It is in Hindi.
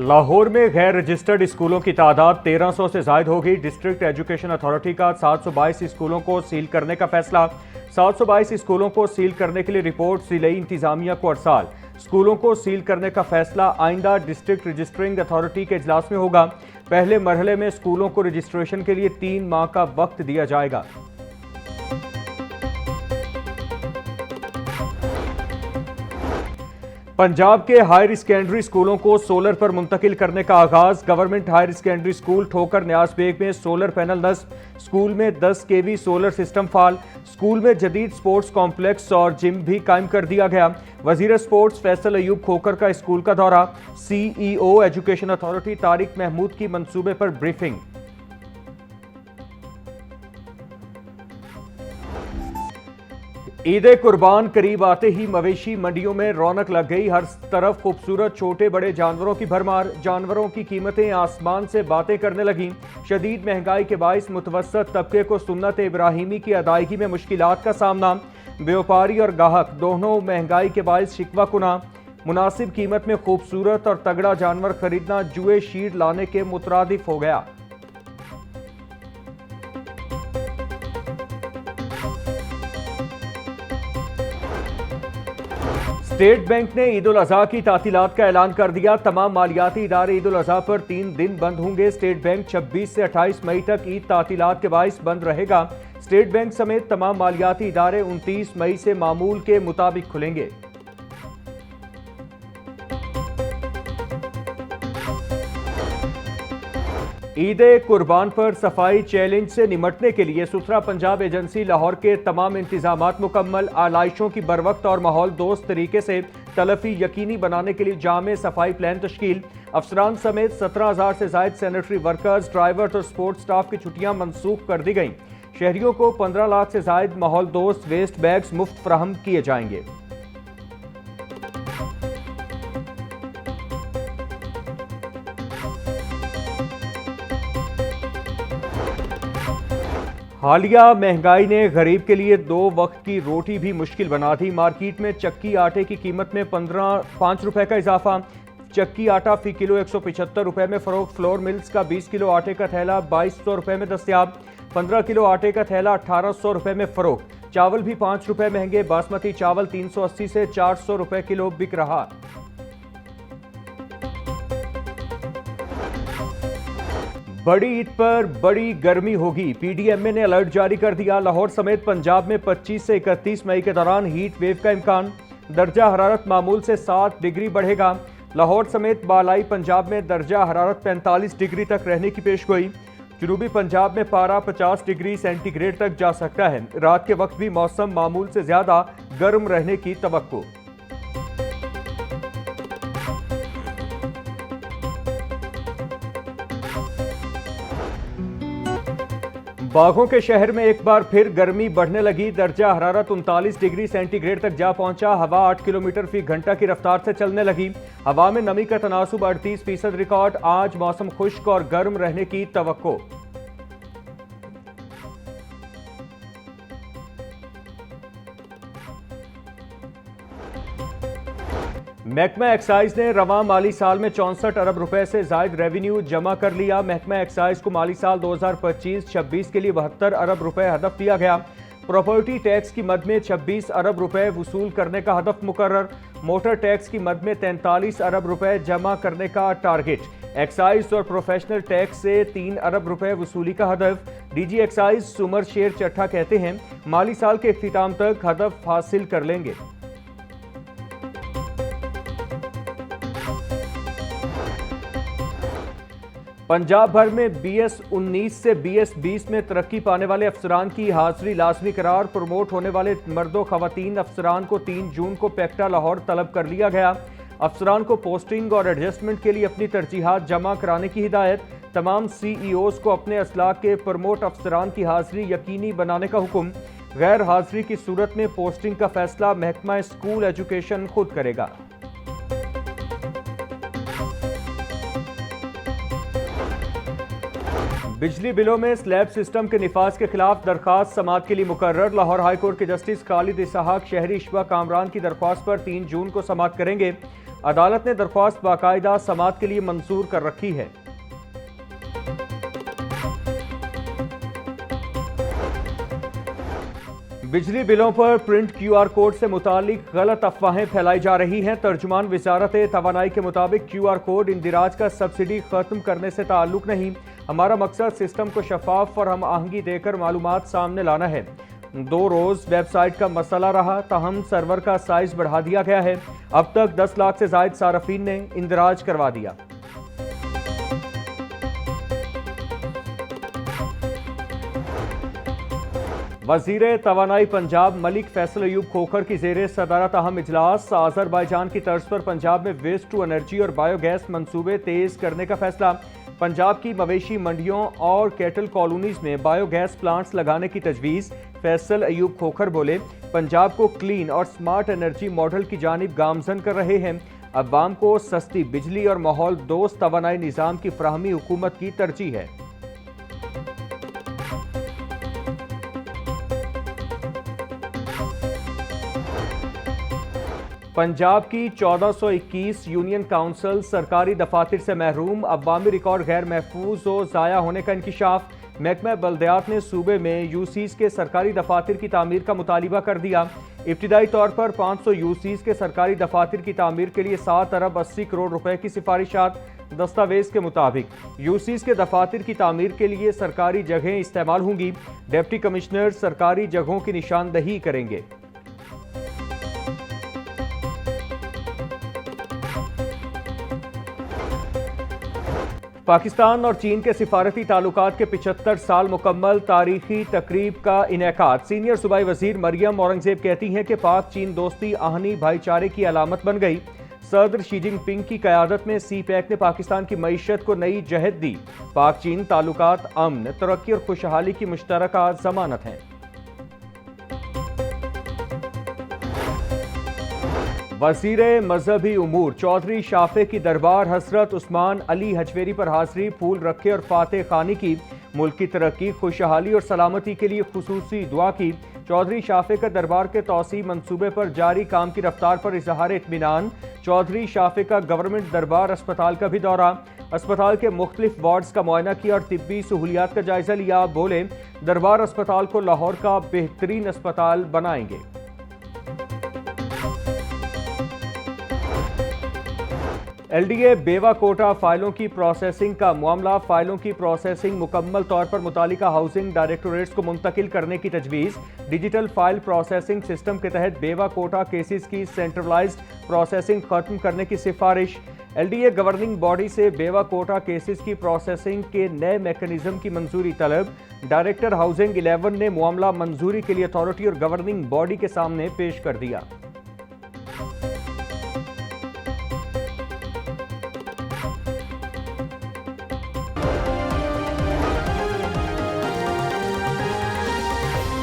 लाहौर में गैर रजिस्टर्ड स्कूलों की तादाद 1300 से जायद होगी। डिस्ट्रिक्ट एजुकेशन अथॉरिटी का 722 स्कूलों को सील करने का फैसला। 722 स्कूलों को सील करने के लिए रिपोर्ट जिले इंतजामिया को अरसाल। स्कूलों को सील करने का फैसला आइंदा डिस्ट्रिक्ट रजिस्टरिंग अथॉरिटी के इजलास में होगा। पहले मरहले में स्कूलों को रजिस्ट्रेशन के लिए 3 माह का वक्त दिया जाएगा। पंजाब के हायर सेकेंडरी स्कूलों को सोलर पर मुंतकिल करने का आगाज। गवर्नमेंट हायर सेकेंडरी स्कूल ठोकर न्याज बेग में सोलर पैनल नस्ब। स्कूल में 10 केवी सोलर सिस्टम फाल। स्कूल में जदीद स्पोर्ट्स कॉम्प्लेक्स और जिम भी कायम कर दिया गया। वजीर स्पोर्ट्स फैसल अयूब खोकर का स्कूल का दौरा। CEO education authority Tariq Mahmood की मंसूबे पर ब्रीफिंग। ईद कुर्बान करीब आते ही मवेशी मंडियों में रौनक लग गई। हर तरफ खूबसूरत छोटे बड़े जानवरों की भरमार। जानवरों की कीमतें आसमान से बातें करने लगीं। शदीद महंगाई के बाइस मुतवस्सत तबके को सुन्नत इब्राहिमी की अदायगी में मुश्किलात का सामना। व्यापारी और गाहक दोनों महंगाई के बाइस शिकवा कुना। मुनासिब कीमत में खूबसूरत और तगड़ा जानवर खरीदना जुए शीर लाने के मुतरादिफ हो गया। स्टेट बैंक ने ईद उल अजहा की तातीलात का ऐलान कर दिया। तमाम मालियाती इदारे ईद उल अजहा पर 3 दिन बंद होंगे। स्टेट बैंक 26 से 28 मई तक ईद तातीलात के बाइस बंद रहेगा। स्टेट बैंक समेत तमाम मालियाती इदारे 29 मई से मामूल के मुताबिक खुलेंगे। ईद कुर्बान पर सफाई चैलेंज से निमटने के लिए सुथरा पंजाब एजेंसी लाहौर के तमाम इंतजामात मुकम्मल। आलाइशों की बरवक्त और माहौल दोस्त तरीके से तलफी यकीनी बनाने के लिए जामे सफाई प्लान तश्कील। अफसरान समेत 17,000 से जायद सैनिटरी वर्कर्स, ड्राइवर्स और सपोर्ट स्टाफ की छुट्टियां मनसूख कर दी गईं। शहरियों को 15 लाख से जायद माहौल दोस्त वेस्ट बैग्स मुफ्त फराहम किए जाएंगे। हालिया महंगाई ने गरीब के लिए 2 वक्त की रोटी भी मुश्किल बना दी। मार्केट में चक्की आटे की कीमत में 5 रुपए का इजाफा। चक्की आटा फी किलो 175 रुपए में फरोख्त। फ्लोर मिल्स का 20 किलो आटे का थैला 2200 रुपए में दस्तयाब। 15 किलो आटे का थैला 1800 रुपए में फरोख्त। चावल भी 5 रुपए महंगे। बासमती चावल 380 से 400 रुपए किलो बिक रहा। बड़ी ईद पर बड़ी गर्मी होगी। PDMA ने अलर्ट जारी कर दिया। लाहौर समेत पंजाब में 25 से 31 मई के दौरान हीट वेव का इम्कान। दर्जा हरारत मामूल से 7 डिग्री बढ़ेगा। लाहौर समेत बालाई पंजाब में दर्जा हरारत 45 डिग्री तक रहने की पेशगोई। जनूबी पंजाब में पारा 50 डिग्री सेंटीग्रेड तक जा सकता है। रात के वक्त भी मौसम मामूल से ज्यादा गर्म रहने की तवक्को। बागों के शहर में एक बार फिर गर्मी बढ़ने लगी। दर्जा हरारत 39 डिग्री सेंटीग्रेड तक जा पहुंचा। हवा 8 किलोमीटर फी घंटा की रफ्तार से चलने लगी। हवा में नमी का तनासुब 38% रिकॉर्ड। आज मौसम खुश्क और गर्म रहने की तवक्को। महकमा एक्साइज ने रवां माली साल में 64 अरब रुपए से जायद रेवेन्यू जमा कर लिया। महकमा एक्साइज को माली साल 2025-26 के लिए 72 अरब रुपए हदफ दिया गया। प्रॉपर्टी टैक्स की मद में 26 अरब रुपए वसूल करने का हदफ मुकर्रर। मोटर टैक्स की मद में 43 अरब रुपए जमा करने का टारगेट। एक्साइज और प्रोफेशनल टैक्स से 3 अरब रुपए वसूली का हदफ। DG एक्साइज सुमर शेर चट्ठा कहते हैं माली साल के इख्तिताम तक हदफ हासिल कर लेंगे। पंजाब भर में BS 19 से BS 20 में तरक्की पाने वाले अफसरान की हाजिरी लाजमी करार। प्रमोट होने वाले मर्दों खवातीन अफसरान को 3 जून को पेक्टा लाहौर तलब कर लिया गया। अफसरान को पोस्टिंग और एडजस्टमेंट के लिए अपनी तरजीहात जमा कराने की हिदायत। तमाम CEOs को अपने असलाह के प्रमोट अफसरान की हाजिरी यकीनी बनाने का हुक्म। गैर हाजिरी की सूरत में पोस्टिंग का फैसला महकमा स्कूल एजुकेशन खुद करेगा। बिजली बिलों में स्लैब सिस्टम के निफाज के खिलाफ दरखास्त समाअत के लिए मुकर्रर। लाहौर हाई कोर्ट के जस्टिस खालिद इसहाक शहरी इशवा कामरान की दरख्वास्त पर 3 जून को समाअत करेंगे। अदालत ने दरख्वास्त बाकायदा समाअत के लिए मंजूर कर रखी है। बिजली बिलों पर प्रिंट QR कोड से मुतालिक गलत अफवाहें फैलाई जा रही हैं। तर्जुमान वजारत तवानाई के मुताबिक QR कोड इंदिराज का सब्सिडी खत्म करने से ताल्लुक नहीं, हमारा मकसद सिस्टम को शफाफ और हम आहंगी देकर मालूमात सामने लाना है। 2 रोज वेबसाइट का मसला रहा, ताहम सर्वर का साइज बढ़ा दिया गया है। अब तक 10 लाख से जायद सारफीन ने इंदिराज करवा दिया। वजीर तवानाई पंजाब मलिक फैसल अयूब खोखर की जेर सदारत अहम इजलास। आज़रबाईजान की तर्ज पर पंजाब में वेस्ट टू एनर्जी और बायोगैस मंसूबे तेज करने का फैसला। पंजाब की मवेशी मंडियों और कैटल कॉलोनीज में बायोगैस प्लांट्स लगाने की तजवीज़। फैसल अयूब खोखर बोले, पंजाब को क्लीन और स्मार्ट एनर्जी मॉडल की जानिब गामजन कर रहे हैं। अवाम को सस्ती बिजली और माहौल दोस्त तवानाई निज़ाम की फराहमी हुकूमत की तरजीह है। पंजाब की 1421 यूनियन काउंसिल सरकारी दफातर से महरूम। अवामी रिकॉर्ड गैर महफूज व ज़ाया होने का इंकिशाफ। महकमा बल्दियात ने सूबे में यूसीज के सरकारी दफातर की तामीर का मुतालिबा कर दिया। इब्तिदाई तौर पर 500 यूसीज के सरकारी दफातर की तामीर के लिए 7 अरब 80 करोड़ रुपए की सिफारिशात। दस्तावेज के मुताबिक यूसीज के दफातर की तामीर के लिए सरकारी जगहें इस्तेमाल होंगी। डिप्टी कमिश्नर सरकारी जगहों की निशानदही करेंगे। पाकिस्तान और चीन के सिफारती ताल्लुकात के 75 साल मुकम्मल तारीखी तकरीब का इनेकाद। सीनियर सूबाई वजीर मरियम औरंगजेब कहती हैं कि पाक चीन दोस्ती आहनी भाईचारे की अलामत बन गई। सदर शी जिनपिंग की क़यादत में CPEC ने पाकिस्तान की मईशत को नई जहद दी। पाक चीन ताल्लुकात अमन, तरक्की और खुशहाली की मुश्तरका जमानत हैं। वज़ीर मजहबी उमूर चौधरी शाफे की दरबार हजरत उस्मान अली हजवेरी पर हाजिरी, फूल रखे और फातह खानी की। मुल्क की तरक्की, खुशहाली और सलामती के लिए खुसूसी दुआ की। चौधरी शाफे का दरबार के तौसी मंसूबे पर जारी काम की रफ्तार पर इजहार इत्मीनान। चौधरी शाफे का गवर्नमेंट दरबार अस्पताल का भी दौरा। अस्पताल के मुख्तलिफ वार्ड्स का मुआयना किया और तिब्बी सहूलियात का जायजा लिया। बोले, दरबार अस्पताल को लाहौर का बेहतरीन अस्पताल बनाएंगे। LDA बेवा कोटा फाइलों की प्रोसेसिंग का मामला। फाइलों की प्रोसेसिंग मुकम्मल तौर पर मुतालिका हाउसिंग डायरेक्टोरेट्स को मुंतकिल करने की तजवीज़। डिजिटल फाइल प्रोसेसिंग सिस्टम के तहत बेवा कोटा केसेस की सेंट्रलाइज्ड प्रोसेसिंग खत्म करने की सिफारिश। LDA गवर्निंग बॉडी से बेवा कोटा केसेस की प्रोसेसिंग के नए मैकेनिज्म की मंजूरी तलब। डायरेक्टर हाउसिंग 11 ने मामला मंजूरी के लिए अथॉरिटी और गवर्निंग बॉडी के सामने पेश कर दिया।